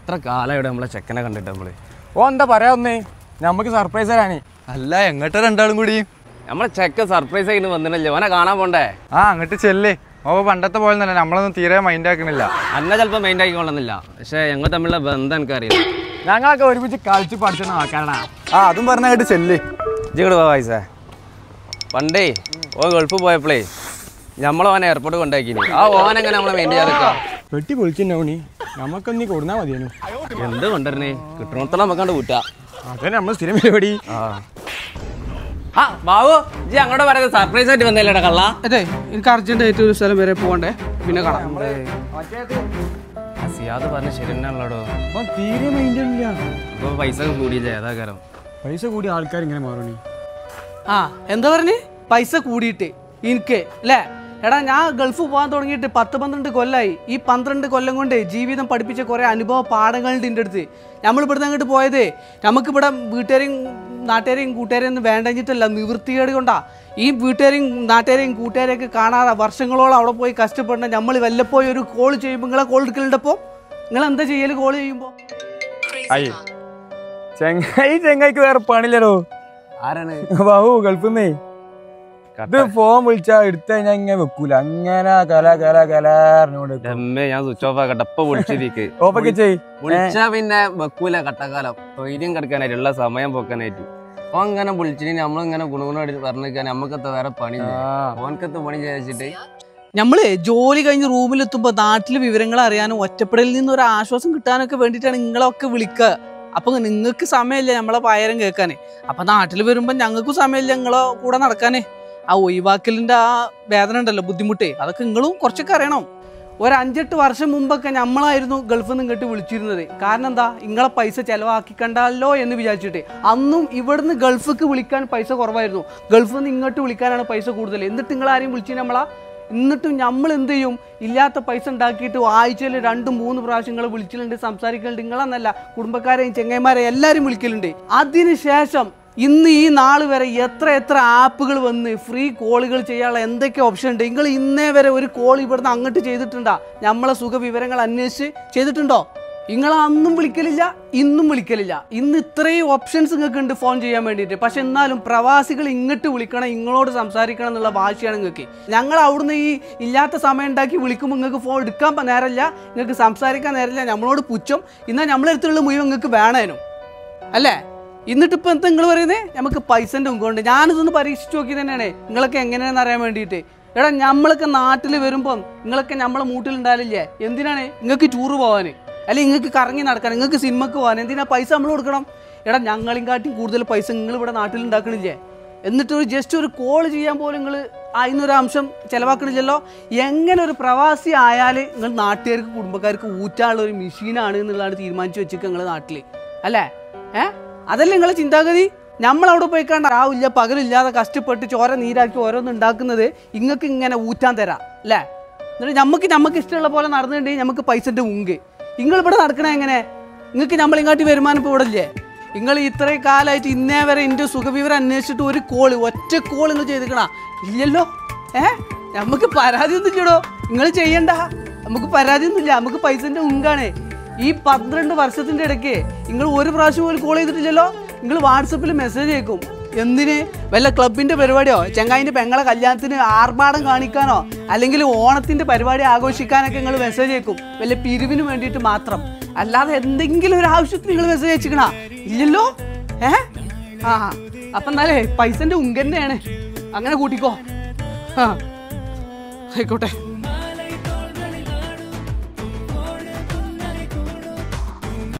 എത്ര കാലമായിട്ട് നമ്മളെ ചെക്കനെ കണ്ടിട്ട് നമ്മള് എന്താ പറയാ ഒന്നേ നമുക്ക് സർപ്രൈസ് തരാനേ. അല്ല എങ്ങോട്ട് രണ്ടാളും കൂടി? നമ്മളെ ചെക്കൻ സർപ്രൈസ് ആയിട്ട് വന്നിട്ടില്ലേ, ഓനെ കാണാൻ പോണ്ടേ? അങ്ങോട്ട് ചെല്ലേ. പണ്ടത്തെ പോലെ തന്നെ നമ്മളൊന്നും തീരെ മൈൻഡ് ആക്കണില്ല. അന്നെ ചിലപ്പോൾ മൈൻഡ് ആക്കിക്കൊള്ളുന്നില്ല, പക്ഷെ ഞങ്ങൾ തമ്മിലുള്ള ബന്ധം എനിക്കറിയാം. ഞങ്ങളൊക്കെ ഒരുമിച്ച് കളിച്ച് പഠിച്ചെന്ന് ആക്കാനാ. അതും പറഞ്ഞായിട്ട് ചെല്ലേ. ഇങ്ങോട്ട് പോവാ പൈസ. പണ്ടേ ഗൾഫ് പോയപ്പോഴേ നമ്മളോനെ എയർപോർട്ട് കൊണ്ടാക്കിനി. ഓനെങ്ങനെ നമ്മളെ മെയിൻ ചെയ്യാതൊക്കെ വെട്ടി പൊളിച്ചിട്ടുണ്ടാവണി. നമുക്കൊന്നീ കൊടുന്നാ മതിയാനു. എന്ത് കൊണ്ടുവരണേ, കിട്ടണത്തോളം നമുക്കാണ്ട് കൂട്ടാ. അതന്നെ നമ്മൾ സ്ഥിരം പരിപാടി. ബാബു ജി അങ്ങോട്ട് പറയുന്നത് സർപ്രൈസ് ആയിട്ട് വന്നല്ലേടാ കള്ള. അതെ, എനിക്ക് അർജന്റ് ആയിട്ട് ഒരു സ്ഥലം വരെ പോകണ്ടേ, പിന്നെ കാണാം. സിയാദ് പറഞ്ഞ ശരി തന്നെയാണല്ലോ. അപ്പൊ തീരെ മൈൻഡ് ഇല്ല. അപ്പൊ പൈസ കൂടിയില്ലേ, അതാ കാരം. പൈസ കൂടി ആൾക്കാർ ഇങ്ങനെ മാറണി. എന്താ പറഞ്ഞ് പൈസ കൂടിയിട്ട് എനിക്ക് അല്ലേ? എടാ, ഞാൻ ഗൾഫ് പോകാൻ തുടങ്ങിയിട്ട് 10-12 കൊല്ലമായി. ഈ 12 കൊല്ലം കൊണ്ട് ജീവിതം പഠിപ്പിച്ച കുറേ അനുഭവ പാഠങ്ങളുണ്ട് എൻ്റെ അടുത്ത്. നമ്മൾ ഇവിടുന്ന് അങ്ങോട്ട് പോയത് നമുക്കിവിടെ വീട്ടുകാരെയും നാട്ടുകാരെയും കൂട്ടുകാരെയും ഒന്നും വേണ്ടഞ്ഞിട്ടല്ല, നിവൃത്തികേട് കൊണ്ടാ. ഈ വീട്ടുകാരെയും നാട്ടുകാരെയും കൂട്ടുകാരെയൊക്കെ കാണാതെ വർഷങ്ങളോളം അവിടെ പോയി കഷ്ടപ്പെടണം. നമ്മൾ വല്ലപ്പോയി ഒരു കോൾ ചെയ്യുമ്പോൾ നിങ്ങളെ കോൾ എടുക്കലുണ്ടപ്പോൾ നിങ്ങൾ എന്താ ചെയ്യല്? കോൾ ചെയ്യുമ്പോൾ ചെങ്ങായിക്ക് വേറെ പണില്ലടോ. ആരാണ്? ബാബു ഗൾഫിന്നേ. ഇത് ഫോൺ വിളിച്ചാ എടുത്തു കഴിഞ്ഞാൽ ഇങ്ങനെ വെക്കൂല, അങ്ങനെ ഞാൻ സ്വിച്ച് ഓഫ് ആക്കട്ടെ. ഇപ്പൊ വിളിച്ചിരിക്ക് ഓപ്പൊക്കെ വിളിച്ചാ പിന്നെ വെക്കൂല. കട്ടക്കാലം തൊയ്ര്യം കിടക്കാനായിട്ട് ഉള്ള സമയം പോക്കാനായിട്ട് അപ്പൊ അങ്ങനെ വിളിച്ചിട്ട് നമ്മളിങ്ങനെ ഗുണഗുണമായിട്ട് പറഞ്ഞിരിക്കാൻ നമുക്കത്തെ വേറെ പണി, ഫോൻക്കത്തെ പണി ചോദിച്ചിട്ട് നമ്മള് ജോലി കഴിഞ്ഞ് റൂമിലെത്തുമ്പോൾ നാട്ടിലെ വിവരങ്ങൾ അറിയാനും ഒറ്റപ്പെടലിൽ നിന്ന് ഒരു ആശ്വാസം കിട്ടാനൊക്കെ വേണ്ടിയിട്ടാണ് നിങ്ങളൊക്കെ വിളിക്കുക. അപ്പൊ നിങ്ങൾക്ക് സമയമില്ല നമ്മളെ പായരം കേൾക്കാനേ. അപ്പൊ നാട്ടിൽ വരുമ്പോൾ ഞങ്ങൾക്കും സമയമില്ല നിങ്ങളെ കൂടെ നടക്കാനേ. ആ ഒഴിവാക്കലിന്റെ ആ വേദന ഉണ്ടല്ലോ, ബുദ്ധിമുട്ടേ, അതൊക്കെ നിങ്ങളും കുറച്ചൊക്കെ അറിയണം. ഒരു 5-8 വർഷം മുമ്പൊക്കെ നമ്മളായിരുന്നു ഗൾഫിൽ നിന്ന് ഇങ്ങോട്ട് വിളിച്ചിരുന്നത്. കാരണം എന്താ, നിങ്ങളെ പൈസ ചിലവാക്കിക്കണ്ടല്ലോ എന്ന് വിചാരിച്ചിട്ട്. അന്നും ഇവിടുന്ന് ഗൾഫിക്ക് വിളിക്കാൻ പൈസ കുറവായിരുന്നു, ഗൾഫിൽ നിന്ന് ഇങ്ങോട്ട് വിളിക്കാനാണ് പൈസ കൂടുതൽ. എന്നിട്ട് നിങ്ങൾ ആരെയും വിളിച്ചു നമ്മളാ? എന്നിട്ടും നമ്മൾ എന്ത് ചെയ്യും, ഇല്ലാത്ത പൈസ ഉണ്ടാക്കിയിട്ട് ആഴ്ചയിൽ 2-3 പ്രാവശ്യങ്ങൾ വിളിച്ചിട്ടുണ്ട്, സംസാരിക്കലുണ്ട്. നിങ്ങളെന്നല്ല, കുടുംബക്കാരെയും ചെങ്ങന്മാരെയും എല്ലാവരും വിളിക്കലുണ്ട്. അതിനുശേഷം ഇന്ന് ഈ നാൾ വരെ എത്ര ആപ്പുകൾ വന്ന് ഫ്രീ കോളുകൾ ചെയ്യാനുള്ള എന്തൊക്കെ ഓപ്ഷൻ ഉണ്ട്. നിങ്ങൾ ഇന്നേ വരെ ഒരു കോൾ ഇവിടുന്ന് അങ്ങോട്ട് ചെയ്തിട്ടുണ്ടോ? നമ്മളെ സുഖവിവരങ്ങൾ അന്വേഷിച്ച് ചെയ്തിട്ടുണ്ടോ? നിങ്ങൾ അന്നും വിളിക്കലില്ല, ഇന്നും വിളിക്കലില്ല. ഇന്ന് ഇത്രയും ഓപ്ഷൻസ് നിങ്ങൾക്ക് ഉണ്ട് ഫോൺ ചെയ്യാൻ വേണ്ടിയിട്ട്. പക്ഷെ എന്നാലും പ്രവാസികൾ ഇങ്ങോട്ട് വിളിക്കണം, നിങ്ങളോട് സംസാരിക്കണം എന്നുള്ള ഭാഷയാണ് നിങ്ങൾക്ക്. ഞങ്ങൾ അവിടുന്ന് ഈ ഇല്ലാത്ത സമയം ഉണ്ടാക്കി വിളിക്കുമ്പോൾ നിങ്ങൾക്ക് ഫോൺ എടുക്കാൻ നേരമില്ല, നിങ്ങൾക്ക് സംസാരിക്കാൻ നേരമില്ല, നമ്മളോട് പുച്ഛം. എന്നാൽ നമ്മളെടുത്തുള്ള മുഴുവൻ നിങ്ങൾക്ക് വേണേനും അല്ലേ? എന്നിട്ടിപ്പോൾ എന്താ നിങ്ങൾ പറയുന്നത്, നമുക്ക് പൈസൻ്റെ മുഖമുണ്ട്. ഞാനിതൊന്ന് പരീക്ഷിച്ച് നോക്കി തന്നെയാണ് നിങ്ങളൊക്കെ എങ്ങനെയാണെന്ന് അറിയാൻ വേണ്ടിയിട്ട്. എടാ, നമ്മളൊക്കെ നാട്ടിൽ വരുമ്പം നിങ്ങളൊക്കെ നമ്മളെ മൂട്ടിലുണ്ടാവില്ലേ? എന്തിനാണ്? നിങ്ങൾക്ക് ടൂറ് പോകാൻ, അല്ലെങ്കിൽ നിങ്ങൾക്ക് കറങ്ങി നടക്കാൻ, നിങ്ങൾക്ക് സിനിമക്ക് പോകാൻ. എന്തിനാ പൈസ നമ്മൾ കൊടുക്കണം? എടാ, ഞങ്ങളെയും കാട്ടി കൂടുതൽ പൈസ നിങ്ങൾ ഇവിടെ നാട്ടിലുണ്ടാക്കണില്ലേ? എന്നിട്ട് ജസ്റ്റ് ഒരു കോൾ ചെയ്യാൻ പോലും നിങ്ങൾ അതിനൊരു അംശം ചിലവാക്കണില്ലല്ലോ. എങ്ങനെ ഒരു പ്രവാസി ആയാൽ നിങ്ങൾ നാട്ടുകാർക്ക് കുടുംബക്കാർക്ക് ഊറ്റാനുള്ള ഒരു മെഷീനാണ് എന്നുള്ളതാണ് തീരുമാനിച്ച് വെച്ചിട്ട് നിങ്ങൾ നാട്ടിൽ അല്ലേ? അതല്ലേ നിങ്ങളെ ചിന്താഗതി? നമ്മളവിടെ പോയിക്കാണ്ട് രാവില്ല പകലില്ലാതെ കഷ്ടപ്പെട്ട് ചോര നീരാക്കി ഓരോന്നും ഉണ്ടാക്കുന്നത് നിങ്ങൾക്ക് ഇങ്ങനെ ഊറ്റാൻ തരാം അല്ലേ? എന്നിട്ട് നമുക്ക് ഇഷ്ടമുള്ള പോലെ നടന്നിട്ടുണ്ടെങ്കിൽ നമുക്ക് പൈസൻ്റെ മുങ്ക്. നിങ്ങളിവിടെ നടക്കണേ എങ്ങനെ? നിങ്ങൾക്ക് നമ്മളിങ്ങാട്ടി വരുമാനം ഇപ്പോൾ ഇവിടെ ഇല്ലേ? നിങ്ങൾ ഇത്രയും കാലമായിട്ട് ഇന്നേ വരെ എൻ്റെ സുഖവിവരം അന്വേഷിച്ചിട്ട് ഒരു കോള്, ഒറ്റ കോൾ നിങ്ങൾ ചെയ്തിക്കണ ഇല്ലല്ലോ. നമുക്ക് പരാതി ഒന്നും ഇല്ലടോ, നിങ്ങൾ ചെയ്യണ്ട. നമുക്ക് പരാതി ഒന്നുമില്ല, നമുക്ക് പൈസൻ്റെ മുങ്കാണ്. ഈ 12 വർഷത്തിൻ്റെ ഇടയ്ക്ക് നിങ്ങൾ ഒരു പ്രാവശ്യം പോലും കോൾ ചെയ്തിട്ടില്ലല്ലോ. നിങ്ങൾ വാട്സപ്പിൽ മെസ്സേജ് അയക്കും. എന്തിന്? വല്ല ക്ലബിൻ്റെ പരിപാടിയോ, ചെങ്ങായിൻ്റെ പെങ്ങളെ കല്യാണത്തിന് ആർഭാടം കാണിക്കാനോ, അല്ലെങ്കിൽ ഓണത്തിൻ്റെ പരിപാടി ആഘോഷിക്കാനൊക്കെ നിങ്ങൾ മെസ്സേജ് അയക്കും, വല്ല പിരിവിന് വേണ്ടിയിട്ട് മാത്രം. അല്ലാതെ എന്തെങ്കിലും ഒരു ആവശ്യത്തിന് നിങ്ങൾ മെസ്സേജ് അയച്ചിക്കണ ഇല്ലല്ലോ. അപ്പം എന്നാലേ പൈസൻ്റെ ഉങ്കന്നെയാണ്, അങ്ങനെ കൂട്ടിക്കോ. ആയിക്കോട്ടെ.